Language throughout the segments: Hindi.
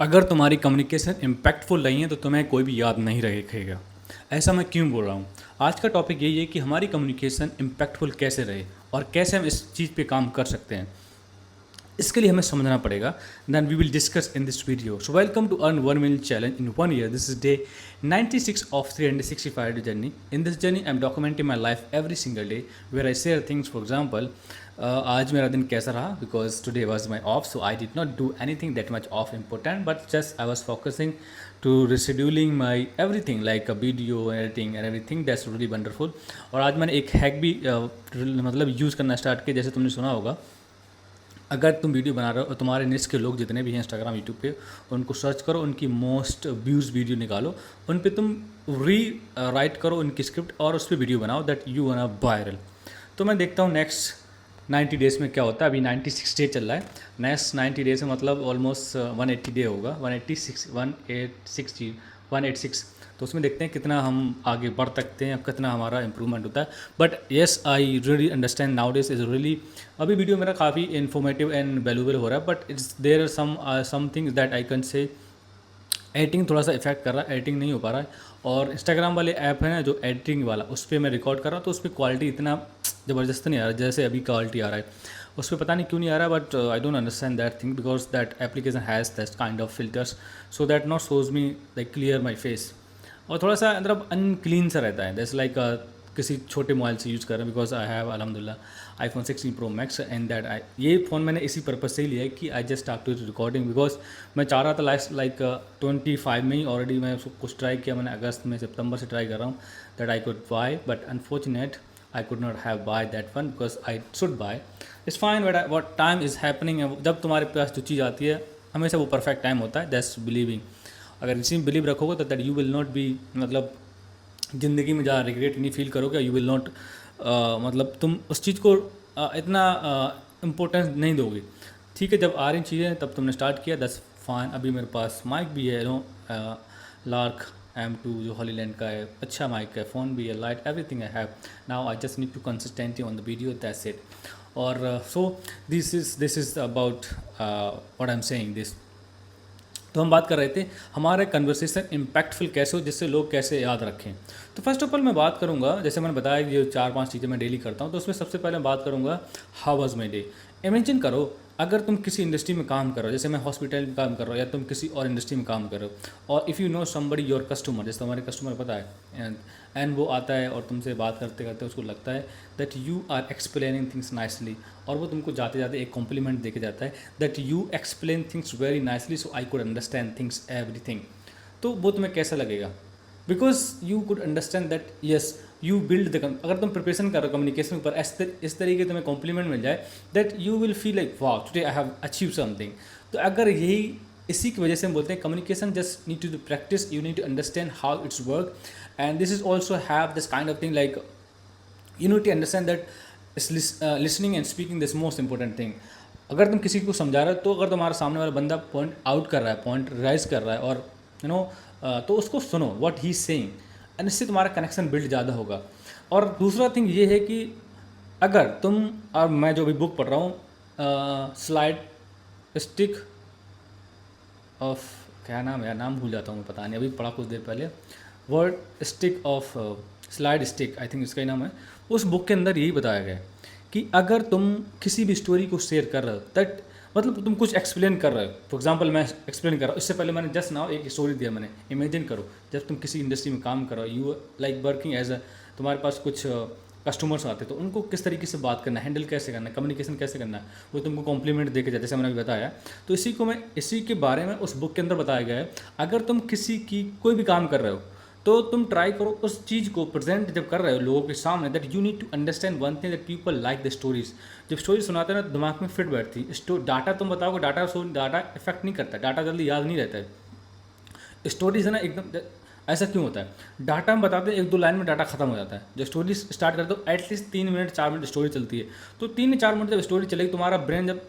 अगर तुम्हारी कम्युनिकेशन इम्पैक्टफुल नहीं है तो तुम्हें कोई भी याद नहीं रखेगा। ऐसा मैं क्यों बोल रहा हूँ? आज का टॉपिक यही है कि हमारी कम्युनिकेशन इम्पैक्टफुल कैसे रहे और कैसे हम इस चीज़ पे काम कर सकते हैं। इसके लिए हमें समझना पड़ेगा। Then we will discuss in this video. So welcome to earn 1 million challenge in 1 year. This is day 96 of 365 journey. In this journey I am documenting my life every single day where I share things. For example, आज मेरा दिन कैसा रहा, because today was my off, so I did not do anything that much of important, but just I was focusing too rescheduling my everything like a video editing and everything. That's really wonderful. और आज मैंने एक हैक भी मतलब यूज़ करना स्टार्ट किया। जैसे तुमने सुना होगा, अगर तुम वीडियो बना रहे हो और तुम्हारे निश के लोग जितने भी हैं इंस्टाग्राम यूट्यूब पे, उनको सर्च करो, उनकी मोस्ट व्यूज़ वीडियो निकालो, उन पे तुम री राइट करो उनकी स्क्रिप्ट और उस पर वीडियो बनाओ दैट यू वन वायरल। तो मैं देखता हूँ नेक्स्ट 90 डेज़ में क्या होता है। अभी 96 डे चल रहा है। नेक्स्ट 90 डेज़ में मतलब ऑलमोस्ट 180 डे होगा, 186 तो उसमें देखते हैं कितना हम आगे बढ़ सकते हैं, कितना हमारा इंप्रूवमेंट होता है। But yes, I really understand now days is really. अभी वीडियो मेरा काफ़ी इन्फॉर्मेटिव एंड वैल्यूबल हो रहा है, but it's there are some things that I can say editing थोड़ा सा इफेक्ट कर रहा है, एडिटिंग नहीं हो पा रहा है। और इंस्टाग्राम वाले ऐप है ना जो एडिटिंग वाला, उस पर मैं रिकॉर्ड कर रहा हूँ तो उस पर क्वालिटी इतना ज़बरदस्त नहीं आ रहा जैसे अभी क्वालिटी आ रहा है। उस पर पता नहीं क्यों नहीं आ रहा, but I don't understand that thing because that application has that kind of filters so that not shows me like clear my face. और थोड़ा सा मतलब अनक्लीन सा रहता है, जैसे लाइक किसी छोटे मोबाइल से यूज़ कर रहे हैं। बिकॉज आई हैव अलहमदिल्ला iPhone 16 Pro Max and that I, ये फ़ोन मैंने इसी पर्पज़ से ही लिया है कि I just start to recording. बिकॉज मैं चाह रहा था लाइक 25 में ही ऑलरेडी मैं उसको कुछ ट्राई किया मैंने, अगस्त में सितंबर से ट्राई कर रहा हूँ that I could bye, but unfortunate I could not have by that one because I should buy. It's fine but what time is happening. जब तुम्हारे पास जो चीज़ आती है हमेशा वो परफेक्ट टाइम होता है, दैट्स बिलीविंग। अगर इसी में बिलीव रखोगे तो that you will not be, मतलब ज़िंदगी में ज़्यादा रिग्रेट नहीं फील करोगे। यू विल नॉट मतलब तुम उस चीज़ को इतना इम्पोर्टेंस नहीं दोगे। ठीक है, जब आ रही चीज़ें तब तुमने स्टार्ट किया, दस फाइन। अभी मेरे पास माइक भी है, लार्क M2 जो हॉलीलैंड का है, अच्छा माइक है, फ़ोन भी है, light, everything I have. Now I just need to consistently on the video, that's it. और so this is about what I am saying this. तो हम बात कर रहे थे हमारे कन्वर्सेशन इम्पैक्टफुल कैसे हो, जिससे लोग कैसे याद रखें। तो फर्स्ट ऑफ ऑल मैं बात करूंगा, जैसे मैंने बताया कि जो 4-5 चीज़ें मैं डेली करता हूं, तो उसमें सबसे पहले मैं बात करूंगा how was my day. Imagine करो अगर तुम किसी इंडस्ट्री में काम कर रहे हो, जैसे मैं हॉस्पिटल में काम कर रहा हूँ या तुम किसी और इंडस्ट्री में काम कर रहे हो, और if you know somebody your customer, जैसे तुम्हारे कस्टमर पता है एंड वो आता है और तुमसे बात करते करते उसको लगता है that you are explaining things nicely, और वो तुमको जाते जाते एक कॉम्प्लीमेंट देके जाता है that you explain things very nicely so I could understand things everything. तो वो तुम्हें कैसा लगेगा? Because you could understand that yes you build the, अगर तुम प्रिपरेशन कर रहे हो कम्युनिकेशन पर इस तरीके तुम्हें कॉम्प्लीमेंट मिल जाए that you will feel like wow today I have achieve something. तो अगर यही, इसी की वजह से हम बोलते हैं communication just need to practice, you need to understand how it's work, and this is also have this kind of thing like you need to understand that listening and speaking this most important thing. अगर तुम किसी को समझा रहे हो तो अगर तुम्हारा सामने वाला बंदा पॉइंट आउट कर रहा है, पॉइंट राइज कर रहा है, और यू नो तो उसको सुनो what he is saying, and इससे तुम्हारा कनेक्शन बिल्ड ज़्यादा होगा। और दूसरा थिंग ये है कि अगर तुम, और मैं जो भी बुक पढ़ रहा हूँ स्लाइड स्टिक ऑफ, क्या नाम है यार, नाम भूल जाता हूँ मैं, पता नहीं, अभी पढ़ा कुछ देर पहले, word stick of slide stick I think इसका ही नाम है। उस बुक के अंदर यही बताया गया है कि अगर तुम किसी भी स्टोरी को शेयर कर रहे हो, दैट मतलब तुम कुछ एक्सप्लेन कर रहे हो। फॉर एग्जांपल मैं एक्सप्लेन कर रहा हूँ, इससे पहले मैंने जस्ट नाउ एक स्टोरी दिया मैंने। इमेजिन करो जब तुम किसी इंडस्ट्री में काम कर रहे हो, you like working as a, तुम्हारे पास कुछ कस्टमर्स आते हैं, तो उनको किस तरीके से बात करना है, हैंडल कैसे करना है, कम्युनिकेशन कैसे करना है, वो तुमको कॉम्प्लीमेंट देके जाए, जैसे मैंने अभी बताया। तो इसी के बारे में उस बुक के अंदर बताया गया है। अगर तुम किसी की कोई भी काम कर रहे हो तो तुम ट्राई करो उस चीज़ को प्रेजेंट जब कर रहे हो लोगों के सामने, that you need to understand one thing that people like the stories. जब स्टोरी सुनाते हैं ना दिमाग में फिट बैठती है। डाटा तुम बताओगे, डाटा इफेक्ट नहीं करता, डाटा जल्दी याद नहीं रहता है। स्टोरीज है ना एकदम, ऐसा क्यों होता है? डाटा हम बताते हैं, 1-2 लाइन में डाटा खत्म हो जाता है। जब स्टोरी स्टार्ट करते हो एटलीस्ट 3 मिनट 4 मिनट स्टोरी चलती है, तो 3-4 मिनट जब स्टोरी चलेगी, तुम्हारा ब्रेन जब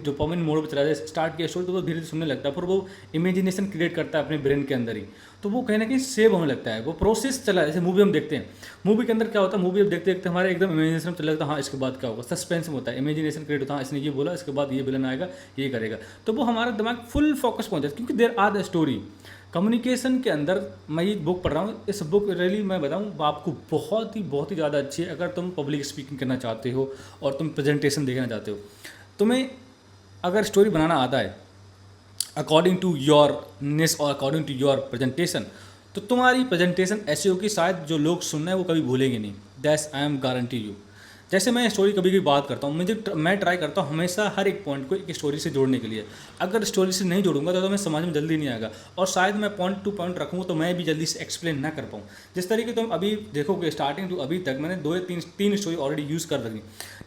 डोपामिन मोड पर चला जाए, स्टार्ट किया स्टोरी, तो वो धीरे धीरे सुनने लगता है, फिर वो इमेजिनेशन क्रिएट करता है अपने ब्रेन के अंदर ही, तो वो कहीं ना कहीं सेव होने लगता है, वो प्रोसेस चला है। जैसे मूवी हम देखते हैं, मूवी के अंदर क्या होता है, मूवी अब देखते देखते हमारे एकदम इमेजिनेशन चला लगता है, हाँ इसके बाद क्या होगा, सस्पेंस में होता है, इमेजिनेशन क्रिएट होता है, हाँ इसने ये बोला, इसके बाद ये विलन आएगा, ये करेगा, तो वो हमारा दिमाग फुल फोकस पहुंच जाता है, क्योंकि there are the story. Communication के अंदर मैं ये बुक पढ़ रहा हूँ, इस बुक रियली मैं बताऊँ आपको बहुत ही ज़्यादा अच्छी है अगर तुम पब्लिक स्पीकिंग करना चाहते हो और तुम प्रेजेंटेशन देखना चाहते हो। तुम्हें अगर स्टोरी बनाना आता है अकॉर्डिंग टू योर नेस और अकॉर्डिंग टू योर प्रेजेंटेशन, तो तुम्हारी प्रेजेंटेशन ऐसी होगी शायद जो लोग सुनना है वो कभी भूलेंगे नहीं। That's I am guarantee you. जैसे मैं स्टोरी कभी कभी बात करता हूँ, मैं ट्राई करता हूँ हमेशा हर एक पॉइंट को एक स्टोरी से जोड़ने के लिए। अगर स्टोरी से नहीं जोड़ूंगा तो मैं समझ में जल्दी नहीं आएगा, और शायद मैं पॉइंट टू पॉइंट रखूँगा तो मैं भी जल्दी से एक्सप्लेन ना कर पाऊँ। जिस तरीके तुम अभी देखोगे स्टार्टिंग टू अभी तक मैंने 2 या 3 स्टोरी ऑलरेडी यूज़ कर रखी।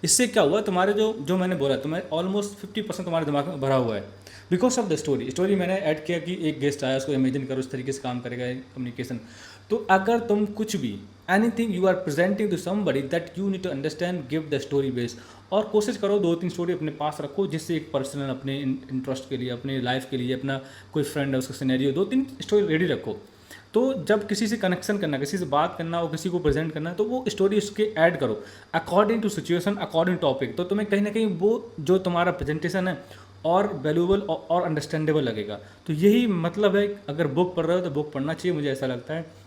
इससे क्या हुआ, तुम्हारे जो मैंने बोला तुम्हारे ऑलमोस्ट 50% तुम्हारे दिमाग में भरा हुआ है बिकॉज ऑफ द स्टोरी मैंने ऐड किया कि एक गेस्ट आया, उसको इमेजिन करो, उस तरीके से काम करेगा कम्युनिकेशन। तो अगर तुम कुछ भी anything you are presenting to somebody that you need to understand, give the story base, और कोशिश करो 2-3 स्टोरी अपने पास रखो, जिससे एक पर्सनल अपने इंटरेस्ट के लिए, अपने लाइफ के लिए, अपना कोई फ्रेंड है उसका सिनेरियो, 2-3 स्टोरी रेडी रखो। तो जब किसी से कनेक्शन करना, किसी से बात करना और किसी को प्रेजेंट करना, तो वो स्टोरी उसके ऐड करो according to situation, according topic, तो तुम्हें कहीं ना कहीं वो जो तुम्हारा प्रेजेंटेशन है और वैल्यूएबल और अंडरस्टैंडेबल लगेगा। तो यही मतलब है, अगर बुक पढ़ रहे हो तो बुक पढ़ना चाहिए, मुझे ऐसा लगता है।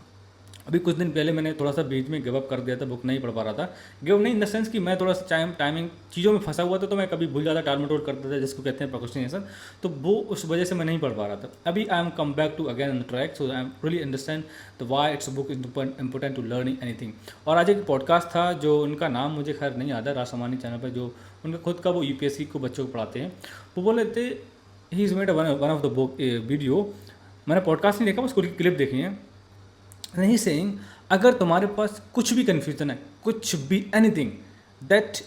अभी कुछ दिन पहले मैंने थोड़ा सा बीच में गिव अप कर दिया था, बुक नहीं पढ़ पा रहा था। गिव नहीं इन द सेंस कि मैं थोड़ा सा टाइमिंग चीज़ों में फंसा हुआ था, तो मैं कभी भूल जाता, टाल मटोल करता था, जिसको कहते हैं प्रोक्रेस्टिनेशन, तो वो उस वजह से मैं नहीं पढ़ पा रहा था। अभी I am come back to again on the track, so I am really understand the why it's book is important to learning anything. और आज एक पॉडकास्ट था, जो उनका नाम मुझे खैर नहीं आता, राजसामानी चैनल पर, जो उनका खुद का वो यूपीएससी को बच्चों को पढ़ाते हैं, वो बोल रहे थे he is made one of the book video. मैंने पॉडकास्ट नहीं देखा, उसको क्लिप देखी है। नहीं सेइंग अगर तुम्हारे पास कुछ भी कन्फ्यूज़न है, कुछ भी anything, that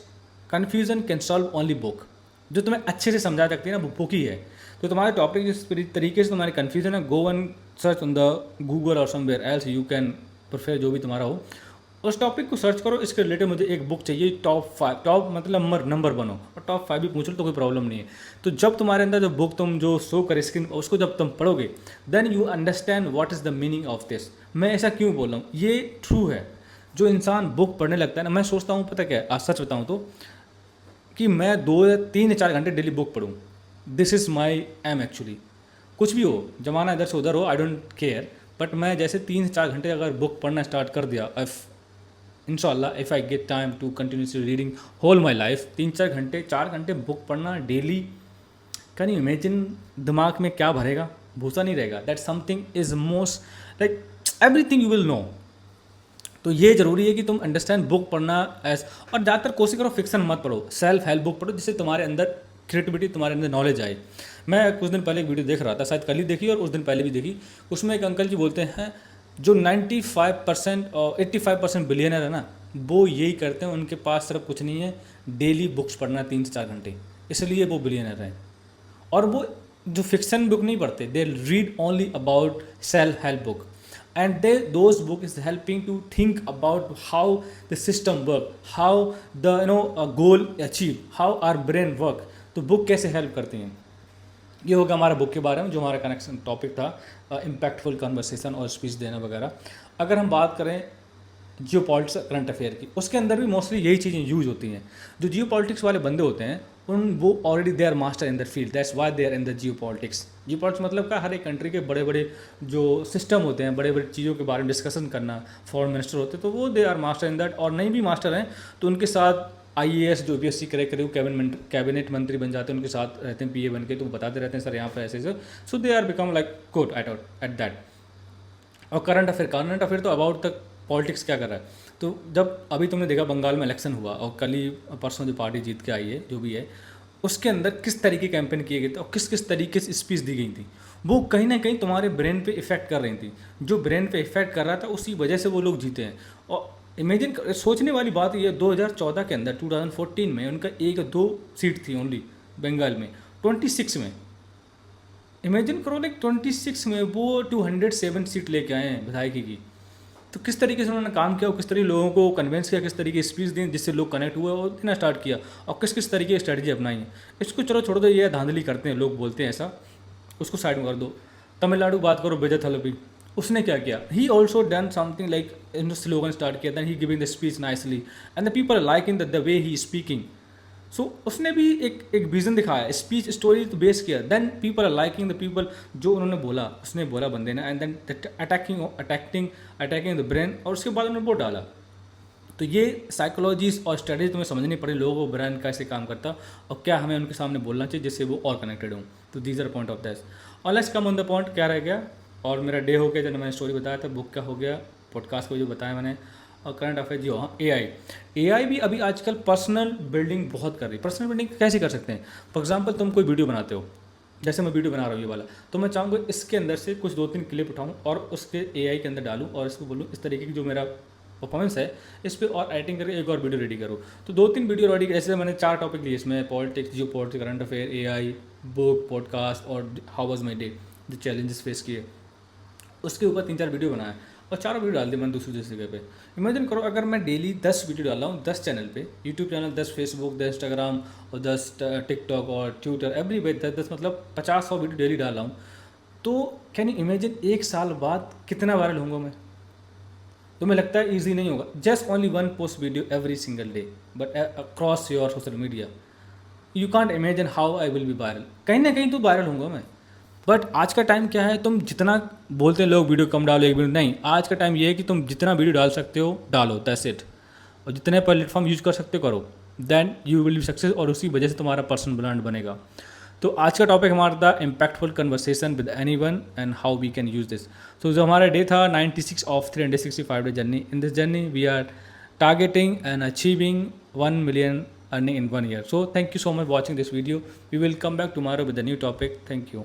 confusion can solve only book. जो तुम्हें अच्छे से समझा सकती है ना, वो बुक ही है। तो तुम्हारे टॉपिक जिस तरीके से तुम्हारी कन्फ्यूज़न है, go and search on the Google और somewhere else, you can prefer जो भी तुम्हारा हो, उस टॉपिक को सर्च करो। इसके रिलेटेड मुझे एक बुक चाहिए, टॉप 5, टॉप मतलब नंबर 1 हो, और टॉप 5 भी पूछ लो तो कोई प्रॉब्लम नहीं है। तो जब तुम्हारे अंदर जो बुक तुम जो शो करे स्क्रीन, उसको जब तुम पढ़ोगे, then you understand what is the meaning of this. मैं ऐसा क्यों बोल रहा हूँ, ये ट्रू है। जो इंसान बुक पढ़ने लगता है ना, मैं सोचता हूँ पता क्या है, आज सच बताऊँ तो, कि मैं 2 या 3 या 4 घंटे डेली बुक पढ़ूँ। This is my aim actually. कुछ भी हो, जमाना इधर से उधर हो, आई डोंट केयर, बट मैं जैसे 3 से 4 घंटे अगर बुक पढ़ना स्टार्ट कर दिया, इंशाल्लाह if I get time to continuously reading whole my life, 3-4 घंटे बुक पढ़ना डेली, कैन यू इमेजिन दिमाग में क्या भरेगा, भूसा नहीं रहेगा। That something is most like everything you will know. तो ये ज़रूरी है कि तुम अंडरस्टैंड बुक पढ़ना एज, और ज़्यादातर कोशिश करो फिक्सन मत पढ़ो, सेल्फ हेल्प बुक पढ़ो, जिससे तुम्हारे अंदर क्रिएटिविटी, तुम्हारे अंदर नॉलेज आए। मैं कुछ दिन पहले एक वीडियो देख रहा था, शायद कल ही देखी और उस दिन पहले भी देखी। उसमें एक अंकल जी बोलते हैं जो 95% और 85% बिलियनर है ना, वो यही करते हैं, उनके पास सिर्फ कुछ नहीं है, डेली बुक्स पढ़ना 3 से 4 घंटे, इसलिए वो बिलियनर हैं। और वो जो फिक्शन बुक नहीं पढ़ते, they read only about self help book, and they those book is helping to think about how the system work, how the goal achieve, how our brain work. तो बुक कैसे हेल्प करती हैं। ये होगा हमारा बुक के बारे में, जो हमारा कनेक्शन टॉपिक था, इम्पैक्टफुल कन्वर्सेशन और स्पीच देना वगैरह। अगर हम बात करें जियो पॉलिटिक्स करंट अफेयर की, उसके अंदर भी मोस्टली यही चीज़ें यूज होती हैं। जो जियो पॉलिटिक्स वाले बंदे होते हैं, वो already they are master in the field, that's why they are in the geopolitics. Geopolitics मतलब का हर एक कंट्री के बड़े बड़े जो सिस्टम होते हैं, बड़े बड़े चीज़ों के बारे में डिस्कशन करना, फॉरेन मिनिस्टर होते हैं, तो वो they are master in that. और नहीं भी मास्टर हैं तो उनके साथ IAS जो BSc करे कैबिनेट मंत्री बन जाते हैं, उनके साथ रहते हैं PA बन के, तो वो बताते रहते हैं सर यहाँ पे ऐसे ऐसे, so they are become like quote at that. और करंट अफेयर तो अबाउट तक पॉलिटिक्स क्या कर रहा है। तो जब अभी तुमने देखा बंगाल में इलेक्शन हुआ और कल ही परसों जो पार्टी जीत के आई है, जो भी है, उसके अंदर किस तरीके कैंपेन किए गए थे और किस किस तरीके से स्पीच दी गई थी, वो कहीं ना कहीं तुम्हारे ब्रेन पे इफेक्ट कर रही थी। जो ब्रेन पे इफेक्ट कर रहा था, उसी वजह से वो लोग जीते हैं। और इमेजिन सोचने वाली बात ये, 2014 के अंदर 2014 में उनका 1-2 सीट थी ओनली बंगाल में, 26 में इमेजिन करो लाइक 26 में वो 207 सीट लेके आए हैं विधायकी की। तो किस तरीके से उन्होंने काम किया और किस तरीके लोगों को कन्विंस किया, किस तरीके की स्पीच दी जिससे लोग कनेक्ट हुए और देना स्टार्ट किया, और किस किस तरीके की स्ट्रेटजी अपनाई है। इसको चलो छोड़ दो, ये धांधली करते हैं लोग, बोलते हैं ऐसा, उसको साइड में कर दो। तमिलनाडु बात करो, विजय थलपति, उसने क्या किया, he also done something like in slogan start किया, then he giving the speech nicely and the people like in the way he speaking. So उसने भी एक विजन दिखाया, स्पीच स्टोरी तो बेस किया, then people are liking the people, जो उन्होंने बोला उसने बोला बंदे ने, and then attacking the brain, और उसके बाद उन्होंने वोट डाला। तो ये साइकोलॉजीज और स्ट्रेटजी तुम्हें समझनी पड़ी, लोगों को ब्रेन कैसे काम करता और क्या हमें उनके सामने बोलना चाहिए जिससे वो और कनेक्टेड हों। तो these are point of this. और let's come on the point, क्या रह गया, और मेरा डे हो गया जब मैंने स्टोरी बताया था, बुक का हो गया, पॉडकास्ट को जो बताया मैंने, और करंट अफेयर जी। हाँ, एआई भी अभी आजकल पर्सनल बिल्डिंग बहुत कर रही है। पर्सनल बिल्डिंग कैसे कर सकते हैं? फॉर एग्जांपल तुम कोई वीडियो बनाते हो, जैसे मैं वीडियो बना रहा हूँ ये वाला, तो मैं चाहूँगा इसके अंदर से कुछ 2-3 क्लिप उठाऊँ और उसके एआई के अंदर डालूँ और इसको बोलूँ इस तरीके की जो मेरा परफॉर्मेंस है इस पर और एडिटिंग करके एक और वीडियो रेडी करूँ। तो 2-3 वीडियो रेडी, जैसे मैंने 4 टॉपिक लिए इसमें, पॉलिटिक्स, जियो politics, current affair, AI, book, podcast और हाउ वाज माई डे, जो चैलेंजेस फेस किए, उसके ऊपर 3-4 वीडियो बनाया और 4 वीडियो डाल दिए मैंने दूसरी दूसरी जगह पे। इमेजिन करो अगर मैं डेली 10 वीडियो डाल रहा हूँ 10 चैनल पे, यूट्यूब चैनल 10, फेसबुक 10, इंस्टाग्राम और 10, टिकटॉक और ट्विटर, एवरी वे 10 मतलब 50-100 वीडियो डेली डाल रहा हूँ, तो कैन यू इमेजिन 1 साल बाद कितना वायरल होऊंगा मैं? तुम्हें लगता है ईजी नहीं होगा? Just only 1 post video every single day but across your social media, you can't imagine how I will be viral. कहीं ना कहीं तो वायरल होऊंगा मैं। बट आज का टाइम क्या है, तुम जितना बोलते हैं लोग वीडियो कम डालो, एक वीडियो नहीं, आज का टाइम ये है कि तुम जितना वीडियो डाल सकते हो डालो, दैट्स इट। और जितने प्लेटफॉर्म यूज कर सकते हो करो, then you will be success, और उसी वजह से तुम्हारा पर्सनल ब्रांड बनेगा। तो आज का टॉपिक हमारा था impactful conversation with anyone and how we can use this. तो जो हमारा डे था 96 of 365 day journey, in this journey we are targeting and achieving 1 million earning in 1 year. So thank you so much for watching this video. We will come back tomorrow with a new topic. Thank you.